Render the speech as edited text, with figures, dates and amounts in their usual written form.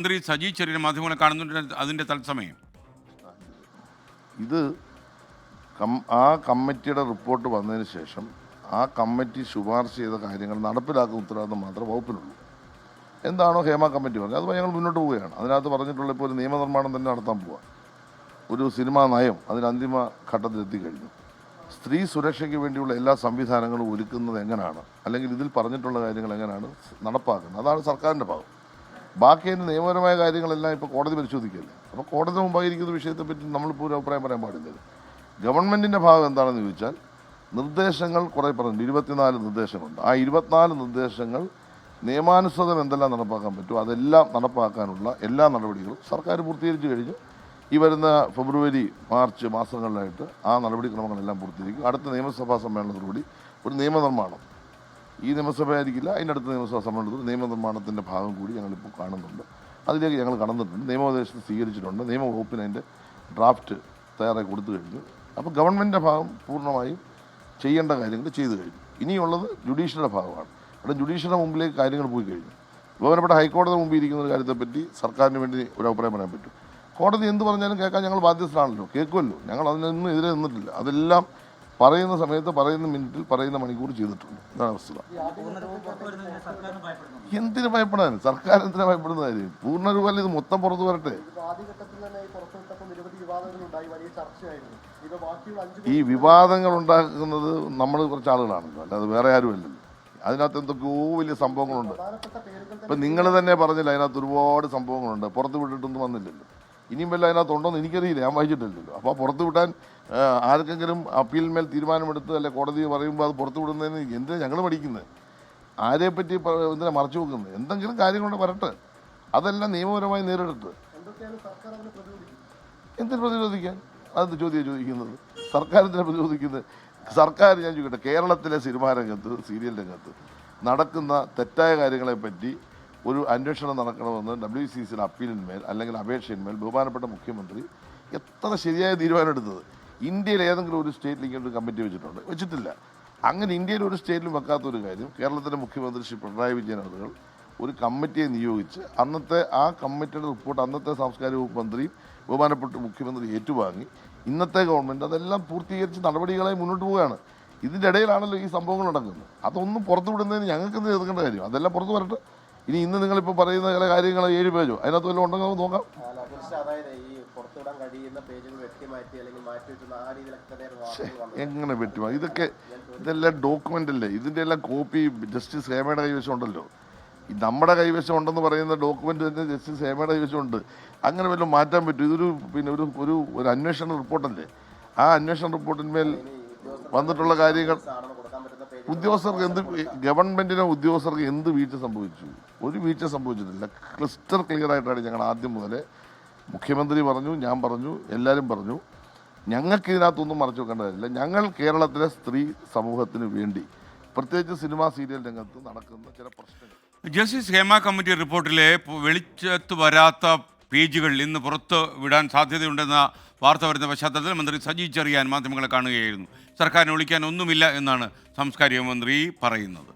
മന്ത്രി സജി ചെറിയ മാധ്യമങ്ങളെ കാണുന്നുണ്ട് അതിന്റെ തത്സമയം ഇത് ആ കമ്മിറ്റിയുടെ റിപ്പോർട്ട് വന്നതിന് ശേഷം ആ കമ്മിറ്റി ശുപാർശ ചെയ്ത കാര്യങ്ങൾ നടപ്പിലാക്കുന്ന ഉത്തരവാദിത്വം മാത്രമേ വകുപ്പിനുള്ളൂ. എന്താണോ ഹേമ കമ്മിറ്റി പറഞ്ഞത് അതുപോലെ ഞങ്ങൾ മുന്നോട്ട് പോവുകയാണ്. അതിനകത്ത് പറഞ്ഞിട്ടുള്ള ഇപ്പോൾ ഒരു നിയമനിർമ്മാണം തന്നെ നടത്താൻ പോവുക. ഒരു സിനിമാ നയം അതിന് അന്തിമ ഘട്ടത്തിലെത്തിക്കഴിഞ്ഞു. സ്ത്രീ സുരക്ഷയ്ക്ക് വേണ്ടിയുള്ള എല്ലാ സംവിധാനങ്ങളും ഒരുക്കുന്നത് എങ്ങനെയാണ്, അല്ലെങ്കിൽ ഇതിൽ പറഞ്ഞിട്ടുള്ള കാര്യങ്ങൾ എങ്ങനെയാണ് നടപ്പാക്കുന്നത്, അതാണ് സർക്കാരിൻ്റെ ഭാഗം. ബാക്കി അതിൻ്റെ നിയമപരമായ കാര്യങ്ങളെല്ലാം ഇപ്പോൾ കോടതി പരിശോധിക്കുകയല്ലേ. അപ്പോൾ കോടതി മുമ്പായിരിക്കുന്ന വിഷയത്തെപ്പറ്റി നമ്മളിപ്പോൾ ഒരു അഭിപ്രായം പറയാൻ പാടില്ലല്ലോ. ഗവൺമെൻറ്റിൻ്റെ ഭാഗം എന്താണെന്ന് ചോദിച്ചാൽ നിർദ്ദേശങ്ങൾ കുറേ പറഞ്ഞു, 24 നിർദ്ദേശങ്ങളുണ്ട്. ആ 24 നിർദ്ദേശങ്ങൾ നിയമാനുസൃതം എന്തെല്ലാം നടപ്പാക്കാൻ പറ്റുമോ അതെല്ലാം നടപ്പാക്കാനുള്ള എല്ലാ നടപടികളും സർക്കാർ പൂർത്തീകരിച്ചു കഴിഞ്ഞു. ഈ വരുന്ന ഫെബ്രുവരി മാർച്ച് മാസങ്ങളിലായിട്ട് ആ നടപടിക്രമങ്ങളെല്ലാം പൂർത്തീകരിക്കും. അടുത്ത നിയമസഭാ സമ്മേളനത്തോടുകൂടി ഒരു നിയമനിർമ്മാണം, ഈ നിയമസഭയായിരിക്കില്ല, അതിൻ്റെ അടുത്ത നിയമസഭാ സമ്മേളനത്തിൽ നിയമനിർമ്മാണത്തിൻ്റെ ഭാഗം കൂടി ഞങ്ങളിപ്പോൾ കാണുന്നുണ്ട്. അതിലേക്ക് ഞങ്ങൾ കടന്നിട്ടുണ്ട്. നിയമോപദേശം സ്വീകരിച്ചിട്ടുണ്ട്. നിയമവകുപ്പിന് അതിൻ്റെ ഡ്രാഫ്റ്റ് തയ്യാറാക്കി കൊടുത്തു കഴിഞ്ഞു. അപ്പോൾ ഗവൺമെൻറ്റിൻ്റെ ഭാഗം പൂർണ്ണമായും ചെയ്യേണ്ട കാര്യങ്ങൾ ചെയ്തു കഴിഞ്ഞു. ഇനിയുള്ളത് ജുഡീഷ്യറിയുടെ ഭാഗമാണ്. അവിടെ ജുഡീഷ്യറിയുടെ മുമ്പിലേക്ക് കാര്യങ്ങൾ പോയി കഴിഞ്ഞു. ബഹുമാനപ്പെട്ട ഹൈക്കോടതി മുമ്പിൽ ഇരിക്കുന്ന ഒരു കാര്യത്തെപ്പറ്റി സർക്കാരിന് വേണ്ടി ഒരു അഭിപ്രായം പറയാൻ പറ്റും. കോടതി എന്ത് പറഞ്ഞാലും കേൾക്കാൻ ഞങ്ങൾ ബാധ്യസ്ഥരാണല്ലോ, കേൾക്കുമല്ലോ. ഞങ്ങൾ അതിനൊന്നും എതിരെ നിന്നിട്ടില്ല. അതെല്ലാം പറയുന്ന സമയത്ത്, പറയുന്ന മിനിറ്റിൽ, പറയുന്ന മണിക്കൂർ ചെയ്തിട്ടുണ്ട്. ഇതാണ് വസ്തുത. എന്തിനു ഭയപ്പെടാൻ? സർക്കാർ എന്തിനാ ഭയപ്പെടുന്ന കാര്യം? പൂർണ്ണരൂപത്തിൽ ഇത് മൊത്തം പുറത്തു വരട്ടെ. ഈ വിവാദങ്ങൾ ഉണ്ടാക്കുന്നത് നമ്മൾ കുറച്ച് ആളുകളാണല്ലോ, അല്ലാതെ വേറെ ആരുമല്ലല്ലോ. അതിനകത്ത് എന്തൊക്കെയോ വലിയ സംഭവങ്ങളുണ്ട്. ഇപ്പം നിങ്ങൾ തന്നെ പറഞ്ഞില്ല, അതിനകത്ത് ഒരുപാട് സംഭവങ്ങളുണ്ട്. പുറത്ത് വിട്ടിട്ടൊന്നും വന്നില്ലല്ലോ. ഇനിയും വല്ല അതിനകത്ത് ഉണ്ടോയെന്ന് എനിക്കറിയില്ല, ഞാൻ വായിച്ചിട്ടില്ലല്ലോ. അപ്പോൾ പുറത്ത് വിടാൻ ആർക്കെങ്കിലും അപ്പീലിന്മേൽ തീരുമാനമെടുത്ത് അല്ലെ കോടതി പറയുമ്പോൾ അത് പുറത്ത് വിടുന്നതിന് എന്തിനാ ഞങ്ങൾ പഠിക്കുന്നത്? ആരെപ്പറ്റി എന്തിനാ മറച്ചു വെക്കുന്നത്? എന്തെങ്കിലും കാര്യങ്ങളുണ്ട് വരട്ടെ, അതെല്ലാം നിയമപരമായി നേരിടട്ടെ. എന്തിനു പ്രതിരോധിക്കാൻ? അത് ചോദിക്കുന്നത് സർക്കാർ എന്തിനാ പ്രതിരോധിക്കുന്നത്? സർക്കാർ, ഞാൻ ചോദിക്കട്ടെ, കേരളത്തിലെ സിനിമാ രംഗത്ത്, സീരിയൽ രംഗത്ത് നടക്കുന്ന തെറ്റായ കാര്യങ്ങളെപ്പറ്റി ഒരു അന്വേഷണം നടക്കണമെന്ന് WCCയുടെ അപ്പീലിന്മേൽ അല്ലെങ്കിൽ അപേക്ഷയിന്മേൽ ബഹുമാനപ്പെട്ട മുഖ്യമന്ത്രി എത്ര ശരിയായ തീരുമാനം എടുത്തത്? ഇന്ത്യയിൽ ഏതെങ്കിലും ഒരു സ്റ്റേറ്റിൽ ഇങ്ങനെ ഒരു കമ്മിറ്റി വെച്ചിട്ടില്ല. അങ്ങനെ ഇന്ത്യയിൽ ഒരു സ്റ്റേറ്റിലും വെക്കാത്തൊരു കാര്യം കേരളത്തിലെ മുഖ്യമന്ത്രി ശ്രീ പിണറായി വിജയൻ അവർ ഒരു കമ്മിറ്റിയെ നിയോഗിച്ച് അന്നത്തെ ആ കമ്മിറ്റിയുടെ റിപ്പോർട്ട് അന്നത്തെ സാംസ്കാരിക വകുപ്പ് മന്ത്രിയും ബഹുമാനപ്പെട്ട മുഖ്യമന്ത്രി ഏറ്റുവാങ്ങി ഇന്നത്തെ ഗവൺമെൻറ് അതെല്ലാം പൂർത്തീകരിച്ച് നടപടികളായി മുന്നോട്ട് പോവുകയാണ്. ഇതിൻ്റെ ഇടയിലാണല്ലോ ഈ സംഭവങ്ങൾ നടക്കുന്നത്. അതൊന്നും പുറത്തു വിടുന്നതിന് ഞങ്ങൾക്ക് എന്ത് എതിർക്കേണ്ട കാര്യം? അതെല്ലാം പുറത്ത് വരട്ടെ. ഇന്ന് നിങ്ങളിപ്പോൾ പറയുന്ന ചില കാര്യങ്ങൾ 7 പേജോ അതിനകത്ത് വല്ലതും ഉണ്ടെങ്കിൽ നമുക്ക് നോക്കാം. എങ്ങനെ വെട്ടിമാ? ഇതെല്ലാം ഡോക്യുമെൻ്റ് അല്ലേ? ഇതിൻ്റെ എല്ലാം കോപ്പി ജസ്റ്റിസ് ഹേമയുടെ കൈവശം ഉണ്ടല്ലോ. നമ്മുടെ കൈവശം ഉണ്ടെന്ന് പറയുന്ന ഡോക്യുമെൻ്റ് തന്നെ ജസ്റ്റിസ് ഹേമയുടെ കൈവശമുണ്ട്. അങ്ങനെ വല്ലതും മാറ്റാൻ പറ്റും? ഇതൊരു ഒരു അന്വേഷണ റിപ്പോർട്ടല്ലേ. ആ അന്വേഷണ റിപ്പോർട്ടിന്മേൽ വന്നിട്ടുള്ള കാര്യങ്ങൾ ഉദ്യോഗസ്ഥർക്ക് ഗവൺമെൻറ്റിനോ ഉദ്യോഗസ്ഥർക്ക് എന്ത് വീഴ്ച സംഭവിച്ചു? ഒരു വീഴ്ച സംഭവിച്ചിട്ടില്ല. ക്രിസ്റ്റൽ ക്ലിയർ ആയിട്ടാണ് ഞങ്ങൾ ആദ്യം മുതലേ മുഖ്യമന്ത്രി പറഞ്ഞു, ഞാൻ പറഞ്ഞു, എല്ലാവരും പറഞ്ഞു. ഞങ്ങൾക്ക് ഇതിനകത്തൊന്നും മറച്ചു വെക്കേണ്ട കാര്യമില്ല. ഞങ്ങൾ കേരളത്തിലെ സ്ത്രീ സമൂഹത്തിന് വേണ്ടി പ്രത്യേകിച്ച് സിനിമാ സീരിയൽ രംഗത്ത് നടക്കുന്ന ചില പ്രശ്നങ്ങൾ, ജസ്റ്റിസ് ഹേമ കമ്മിറ്റി റിപ്പോർട്ടിലെ വെളിച്ചത്ത് വരാത്ത പേജുകൾ ഇന്ന് പുറത്ത് വിടാൻ സാധ്യതയുണ്ടെന്ന വാർത്ത വരുന്ന പശ്ചാത്തലത്തിൽ മന്ത്രി സജി ചെറിയാൻ മാധ്യമങ്ങളെ കാണുകയായിരുന്നു. സർക്കാരിനെ വിളിക്കാൻ ഒന്നുമില്ല എന്നാണ് സാംസ്കാരിക മന്ത്രി പറയുന്നത്.